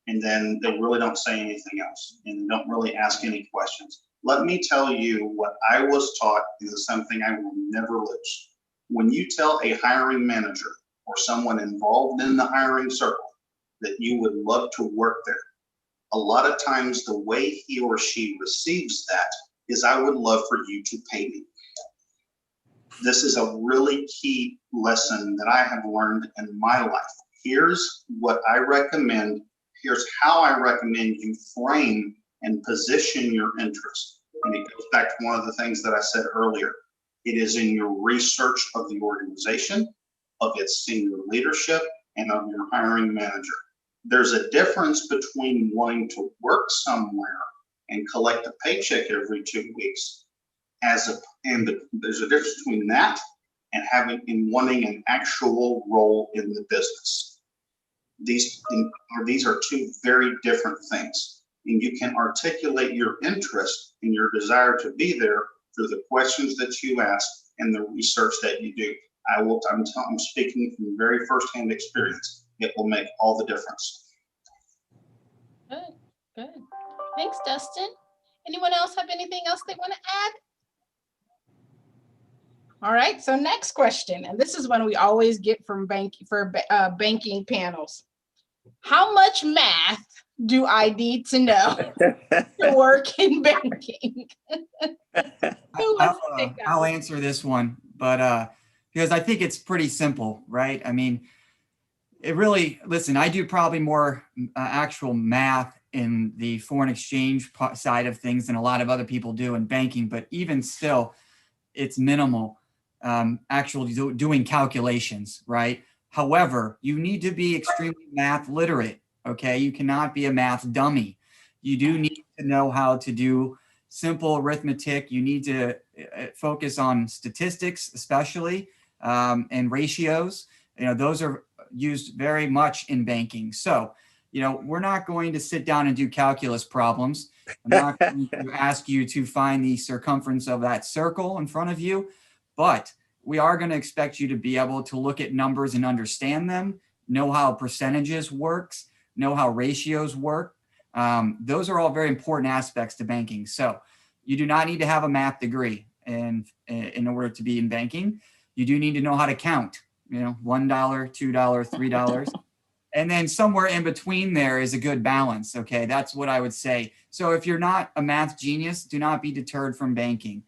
And then they really don't say anything else and don't really ask any questions. Let me tell you what I was taught is something I will never lose. When you tell a hiring manager or someone involved in the hiring circle that you would love to work there, a lot of times the way he or she receives that is, I would love for you to pay me. This is a really key lesson that I have learned in my life. Here's what I recommend. Here's how I recommend you frame and position your interest. And it goes back to one of the things that I said earlier. It is in your research of the organization, of its senior leadership, and of your hiring manager. There's a difference between wanting to work somewhere and collect a paycheck every 2 weeks, and there's a difference between that and wanting an actual role in the business. These are two very different things, and you can articulate your interest and your desire to be there through the questions that you ask and the research that you do. I'm speaking from very firsthand experience. It will make all the difference. Good. Thanks, Dustin. Anyone else have anything else they want to add? All right, so next question, and this is one we always get from banking panels. How much math do I need to know to work in banking? I'll answer this one, but because I think it's pretty simple, right? I mean, listen, I do probably more actual math in the foreign exchange side of things than a lot of other people do in banking, but even still, it's minimal. Actually doing calculations, right? However, you need to be extremely math literate, okay? You cannot be a math dummy. You do need to know how to do simple arithmetic. You need to focus on statistics, especially, and ratios. Those are used very much in banking. So, we're not going to sit down and do calculus problems. I'm not going to ask you to find the circumference of that circle in front of you. But we are going to expect you to be able to look at numbers and understand them, know how percentages works, know how ratios work. Those are all very important aspects to banking. So you do not need to have a math degree in order to be in banking. You do need to know how to count, $1, $2, $3. And then somewhere in between there is a good balance. Okay, that's what I would say. So if you're not a math genius, do not be deterred from banking.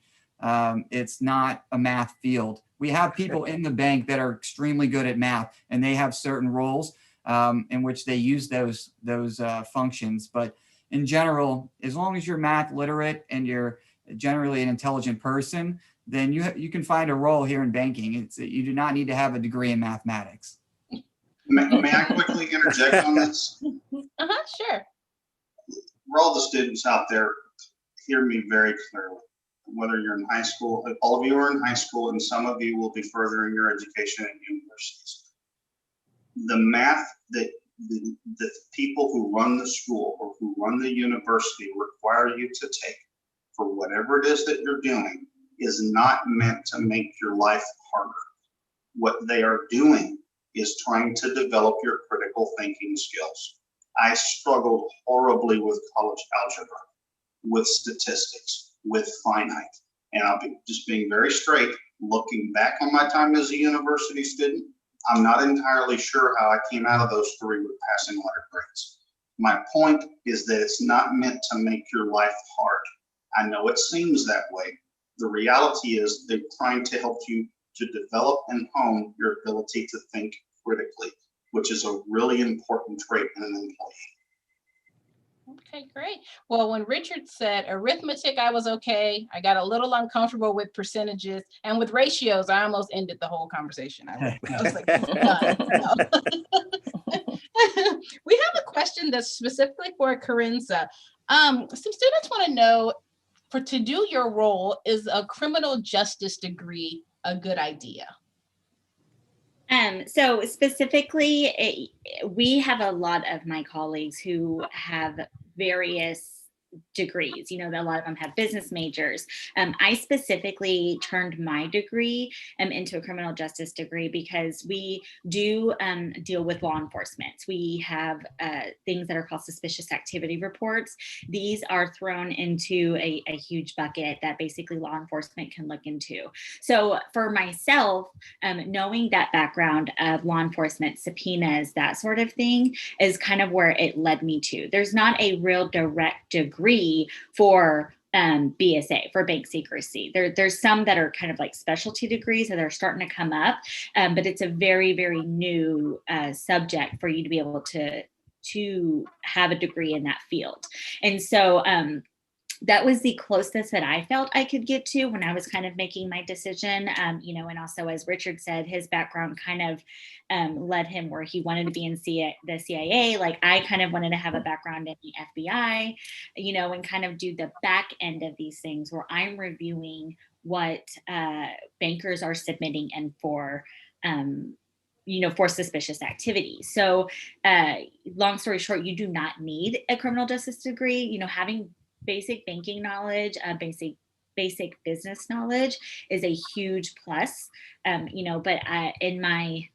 It's not a math field. We have people in the bank that are extremely good at math, and they have certain roles in which they use those functions. But in general, as long as you're math literate and you're generally an intelligent person, then you can find a role here in banking. You do not need to have a degree in mathematics. May I quickly interject on this? Sure. For all the students out there, hear me very clearly. Whether you're in high school, all of you are in high school, and some of you will be furthering your education at universities. The math that the people who run the school or who run the university require you to take for whatever it is that you're doing is not meant to make your life harder. What they are doing is trying to develop your critical thinking skills. I struggled horribly with college algebra, with statistics, with finite. And I'll be just being very straight, looking back on my time as a university student, I'm not entirely sure how I came out of those three with passing letter grades. My point is that it's not meant to make your life hard. I know it seems that way. The reality is they're trying to help you to develop and hone your ability to think critically, which is a really important trait in an employee. Okay, great. Well, when Richard said arithmetic, I was okay. I got a little uncomfortable with percentages, and with ratios, I almost ended the whole conversation. I was like, done. We have a question that's specifically for Carinza. Some students want to know, to do your role, is a criminal justice degree a good idea? So specifically, we have a lot of my colleagues who have various degrees. You know, a lot of them have business majors. I specifically turned my degree into a criminal justice degree because we do deal with law enforcement. We have things that are called suspicious activity reports. These are thrown into a huge bucket that basically law enforcement can look into. So for myself, knowing that background of law enforcement, subpoenas, that sort of thing is kind of where it led me to. There's not a real direct degree for BSA, for bank secrecy. There's some that are kind of like specialty degrees that are starting to come up, but it's a very, very new subject for you to be able to have a degree in that field. And so that was the closest that I felt I could get to when I was kind of making my decision, you know, and also, as Richard said, his background kind of led him where he wanted to be in the CIA. Like I kind of wanted to have a background in the FBI, you know, and kind of do the back end of these things where I'm reviewing what bankers are submitting and for, you know, for suspicious activity. So long story short, you do not need a criminal justice degree. You know, having basic banking knowledge, basic business knowledge is a huge plus. You know, but in my,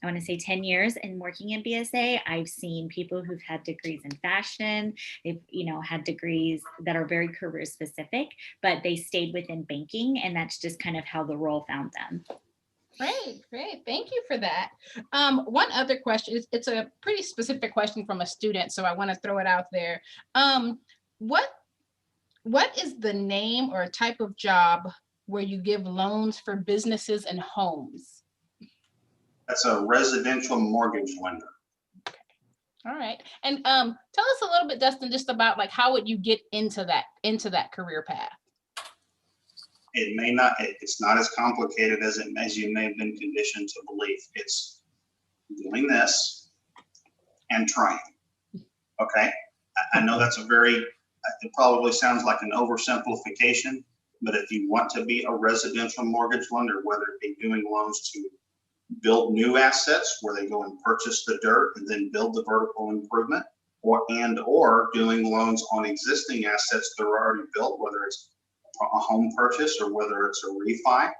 I want to say 10 years in working in BSA, I've seen people who've had degrees in fashion. They've, you know, had degrees that are very career specific, but they stayed within banking, and that's just kind of how the role found them. Great. Thank you for that. One other question, it's a pretty specific question from a student, so I want to throw it out there. What is the name or type of job where you give loans for businesses and homes? That's a residential mortgage lender. Okay. All right. And tell us a little bit, Dustin, just about like how would you get into that career path? It may not, it's not as complicated as you may have been conditioned to believe. It's doing this and trying. Okay. I know that's it probably sounds like an oversimplification, but if you want to be a residential mortgage lender, whether it be doing loans to build new assets where they go and purchase the dirt and then build the vertical improvement, or doing loans on existing assets that are already built, whether it's a home purchase or whether it's a refi,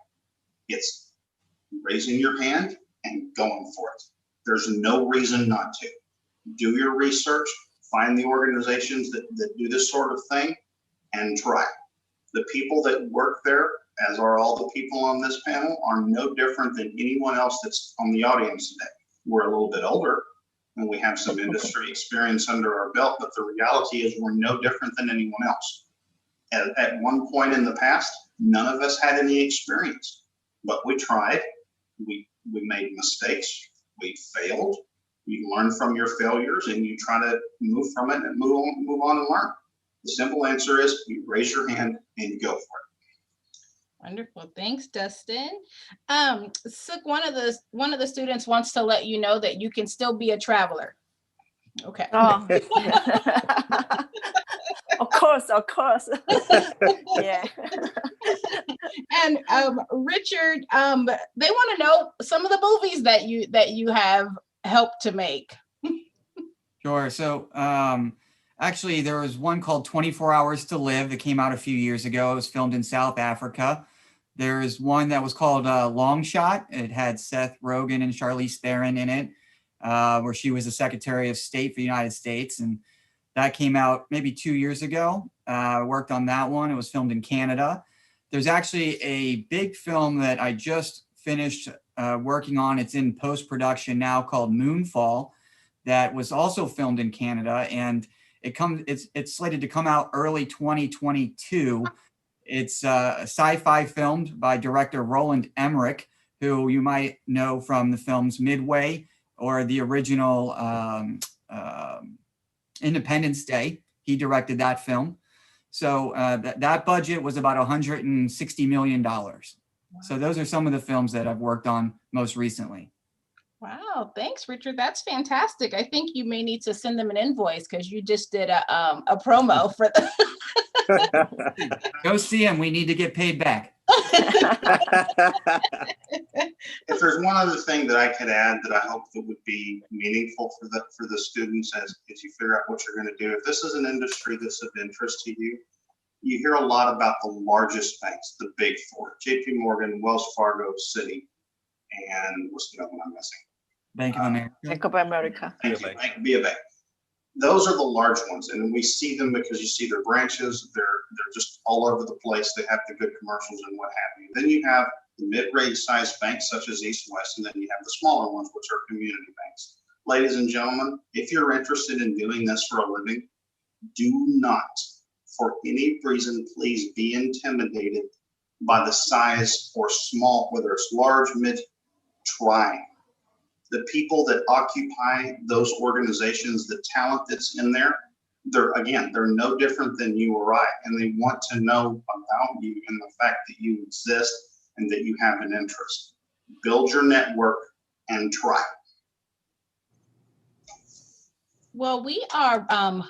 it's raising your hand and going for it. There's no reason not to. Do your research, find the organizations that do this sort of thing, and try. The people that work there, as are all the people on this panel, are no different than anyone else that's on the audience today. We're a little bit older and we have some industry experience under our belt, but the reality is we're no different than anyone else. At one point in the past, none of us had any experience, but we tried, we made mistakes, we failed, you learn from your failures and you try to move from it and move on and learn. The simple answer is you raise your hand and you go for it. Wonderful. Thanks, Dustin. Sook, one of the students wants to let you know that you can still be a traveler. Okay. Oh. Of course. Yeah. And Richard, they want to know some of the movies that you have helped to make. Sure. So actually, there was one called 24 Hours to Live that came out a few years ago. It was filmed in South Africa. There's one that was called Long Shot. It had Seth Rogen and Charlize Theron in it, where she was the Secretary of State for the United States. And that came out maybe 2 years ago. I worked on that one. It was filmed in Canada. There's actually a big film that I just finished working on. It's in post-production now, called Moonfall, that was also filmed in Canada, and it's slated to come out early 2022. It's a sci-fi filmed by director Roland Emmerich, who you might know from the films Midway or the original Independence Day. He directed that film. So that budget was about $160 million. Wow. So those are some of the films that I've worked on most recently. Wow, thanks, Richard. That's fantastic. I think you may need to send them an invoice because you just did a promo for them. Go see them. We need to get paid back. If there's one other thing that I could add that I hope that would be meaningful for the students as you figure out what you're going to do, if this is an industry that's of interest to you, you hear a lot about the largest banks, the big four: JP Morgan, Wells Fargo, Citi, and what's the other one I'm missing? Bank of America. Bank of America. Thank you, B of A. Those are the large ones, and we see them because you see their branches. They're just all over the place. They have the good commercials and what have you. Then you have the mid-range sized banks such as East West, and then you have the smaller ones, which are community banks. Ladies and gentlemen, if you're interested in doing this for a living, do not, for any reason, please be intimidated by the size or small, whether it's large, mid, try. The people that occupy those organizations, the talent that's in there, they're no different than you or I, and they want to know about you and the fact that you exist and that you have an interest. Build your network and try. Well, we are kind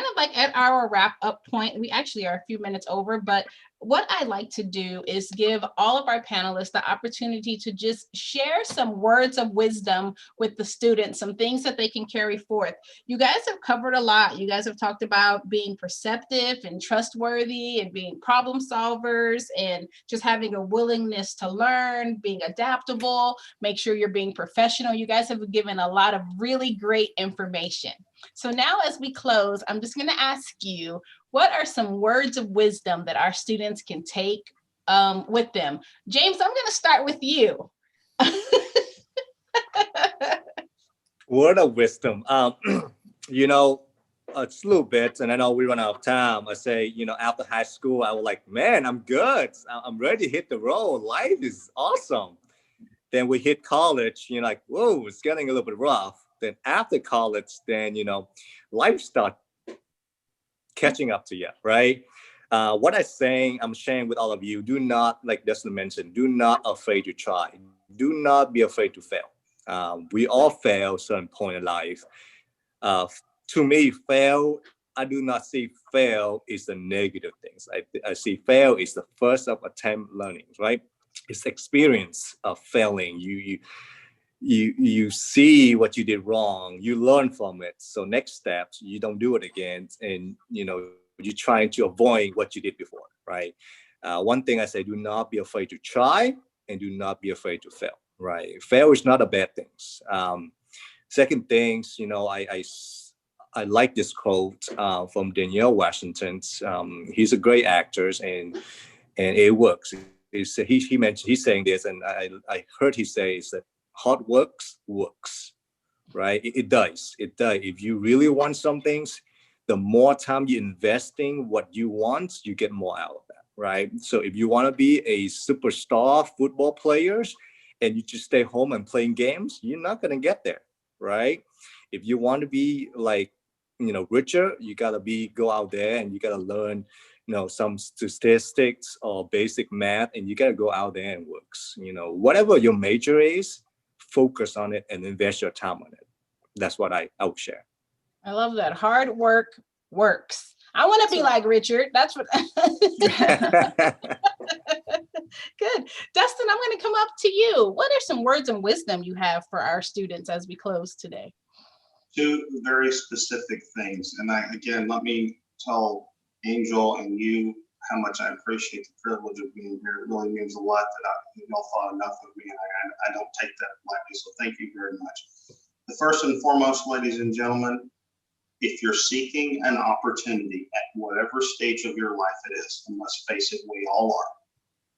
of like at our wrap up point. We actually are a few minutes over, but what I like to do is give all of our panelists the opportunity to just share some words of wisdom with the students, some things that they can carry forth. You guys have covered a lot. You guys have talked about being perceptive and trustworthy and being problem solvers and just having a willingness to learn, being adaptable, make sure you're being professional. You guys have given a lot of really great information. So now as we close, I'm just going to ask you, what are some words of wisdom that our students can take with them? James, I'm going to start with you. Word of wisdom. You know, it's a little bit, and I know we run out of time. I say, you know, after high school, I was like, man, I'm good. I'm ready to hit the road. Life is awesome. Then we hit college, you know, like, whoa, it's getting a little bit rough. Then after college, then, you know, life starts catching up to you, right? What I'm sharing with all of you, do not, like Destin mentioned, do not afraid to try. Do not be afraid to fail. We all fail at a certain point in life. To me, fail, I do not see fail is the negative things. I see fail is the first of attempt learning, right? It's experience of failing. You see what you did wrong, you learn from it. So next steps, you don't do it again. And, you know, you're trying to avoid what you did before, right? One thing I say, do not be afraid to try and do not be afraid to fail, right? Fail is not a bad thing. Second things, you know, I like this quote from Danielle Washington. He's a great actor and it works. He's saying this, and I heard he say is that hard works, right? It does. If you really want some things, the more time you investing what you want, you get more out of that, right? So if you want to be a superstar football player and you just stay home and playing games, you're not going to get there, right? If you want to be like, you know, richer, you got to go out there and you got to learn, you know, some statistics or basic math, and you got to go out there and work. You know, whatever your major is, focus on it and invest your time on it. That's what I would share. I love that. Hard work works. I want to be like Richard. That's what. Good. Dustin, I'm going to come up to you. What are some words of wisdom you have for our students as we close today? Two very specific things. And again, let me tell Angel and you how much I appreciate the privilege of being here. It really means a lot that y'all thought enough of me, and I don't take that lightly, so thank you very much. The first and foremost, ladies and gentlemen, if you're seeking an opportunity at whatever stage of your life it is, and let's face it, we all are,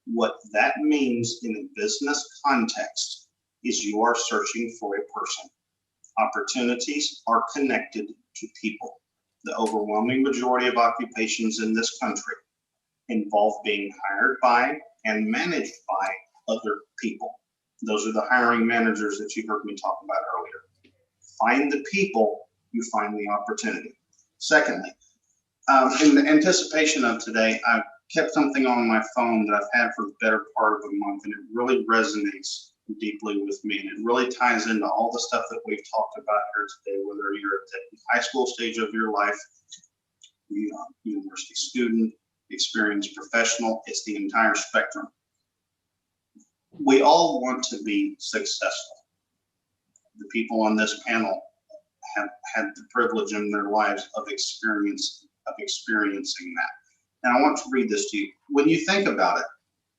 what that means in a business context is you are searching for a person. Opportunities are connected to people. The overwhelming majority of occupations in this country involve being hired by and managed by other people. Those are the hiring managers that you heard me talk about earlier. Find the people, you find the opportunity. Secondly, in the anticipation of today, I've kept something on my phone that I've had for the better part of a month, and it really resonates deeply with me, and it really ties into all the stuff that we've talked about here today, whether you're at the high school stage of your life, you're a university student, experienced professional. It's the entire spectrum. We all want to be successful. The people on this panel have had the privilege in their lives of experiencing that. And I want to read this to you. When you think about it,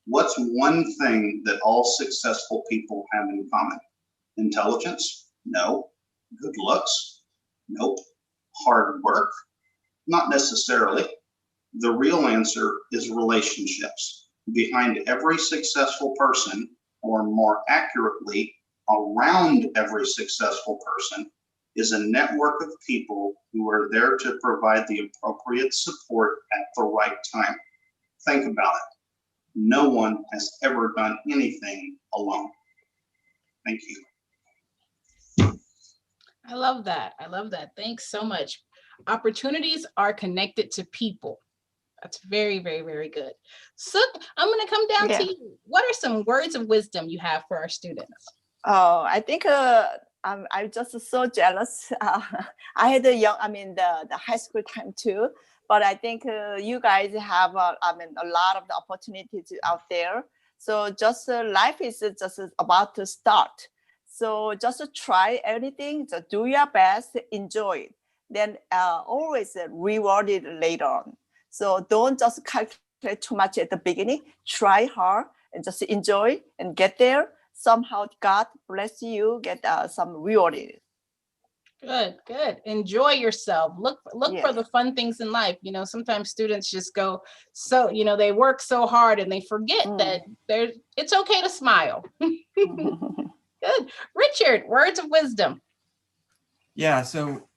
what's one thing that all successful people have in common? Intelligence? No. Good looks? Nope. Hard work? Not necessarily. The real answer is relationships. Behind every successful person, or more accurately, around every successful person, is a network of people who are there to provide the appropriate support at the right time. Think about it. No one has ever done anything alone. Thank you. I love that. I love that. Thanks so much. Opportunities are connected to people. That's very, very, very good. So I'm going to come down to you. What are some words of wisdom you have for our students? Oh, I think I'm just so jealous. I had the high school time too, but I think you guys have a lot of the opportunities out there. So just life is just about to start. So just try everything, just do your best, enjoy it. Then always rewarded later on. So don't just calculate too much at the beginning. Try hard and just enjoy and get there. Somehow God bless you, get some rewarded. Good, good. Enjoy yourself. Look for the fun things in life. You know, sometimes students just go so, they work so hard and they forget that it's okay to smile. Good. Richard, words of wisdom. Yeah, so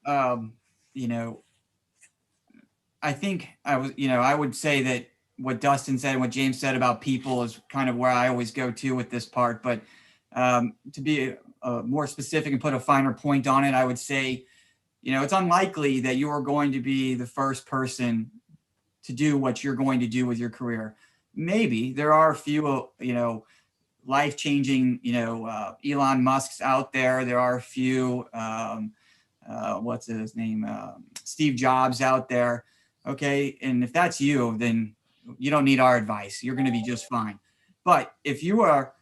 I think I would say that what Dustin said and what James said about people is kind of where I always go to with this part. But to be more specific and put a finer point on it, I would say, it's unlikely that you are going to be the first person to do what you're going to do with your career. Maybe there are a few, life-changing, Elon Musk's out there. There are a few, what's his name? Steve Jobs out there. Okay. And if that's you, then you don't need our advice. You're going to be just fine. But if you are,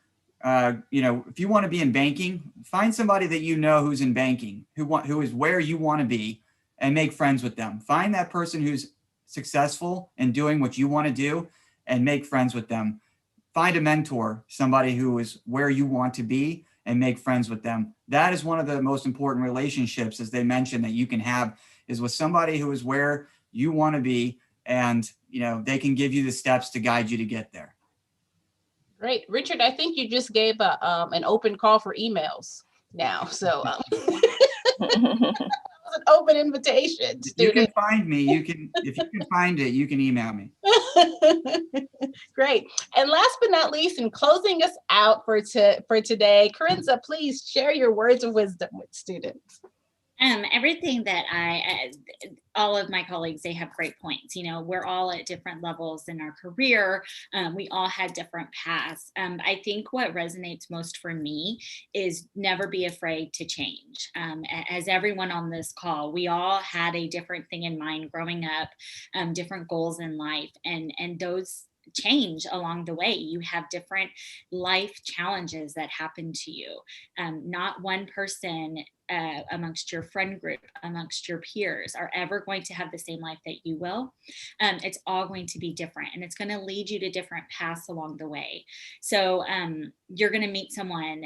if you want to be in banking, find somebody that who's in banking, who is where you want to be, and make friends with them. Find that person who's successful in doing what you want to do and make friends with them. Find a mentor, somebody who is where you want to be, and make friends with them. That is one of the most important relationships, as they mentioned, that you can have, is with somebody who is where you want to be, and they can give you the steps to guide you to get there. Great. Richard, I think you just gave an open call for emails now. So an open invitation. You can find me. If you can find it, you can email me. Great. And last but not least, in closing us out for today, Corinza, please share your words of wisdom with students. Everything that all of my colleagues, they have great points. We're all at different levels in our career. We all had different paths. I think what resonates most for me is never be afraid to change. As everyone on this call, we all had a different thing in mind growing up, different goals in life, and those change along the way. You have different life challenges that happen to you. Not one person amongst your friend group, amongst your peers, are ever going to have the same life that you will. It's all going to be different, and it's going to lead you to different paths along the way. So you're going to meet someone,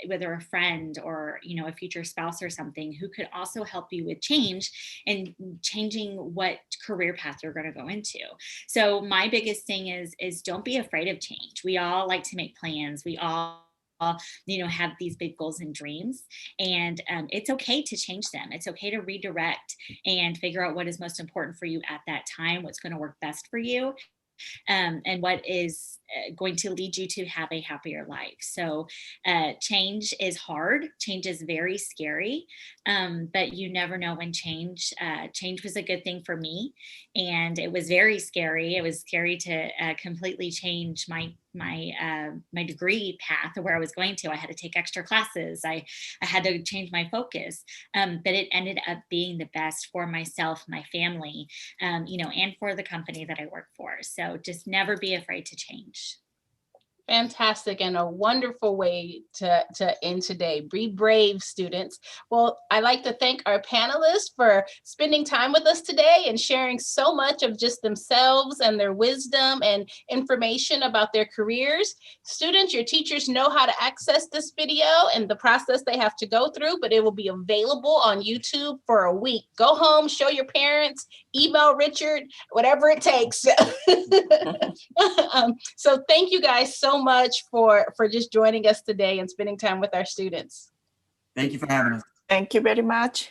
whether a friend or a future spouse or something, who could also help you with change and changing what career path you're going to go into. So my biggest thing is don't be afraid of change. We all like to make plans. We all have these big goals and dreams, and it's okay to change them. It's okay to redirect and figure out what is most important for you at that time, what's going to work best for you, and what is going to lead you to have a happier life. So change is hard. Change is very scary, but you never know when change was a good thing for me. And it was very scary. It was scary to completely change my degree path or where I was going to. I had to take extra classes. I had to change my focus, but it ended up being the best for myself, my family, and for the company that I work for. So just never be afraid to change. Fantastic, and a wonderful way to end today. Be brave, students. Well, I'd like to thank our panelists for spending time with us today and sharing so much of just themselves and their wisdom and information about their careers. Students, your teachers know how to access this video and the process they have to go through, but it will be available on YouTube for a week. Go home, show your parents, email Richard, whatever it takes. So thank you guys so much for just joining us today and spending time with our students. Thank you for having us. Thank you very much.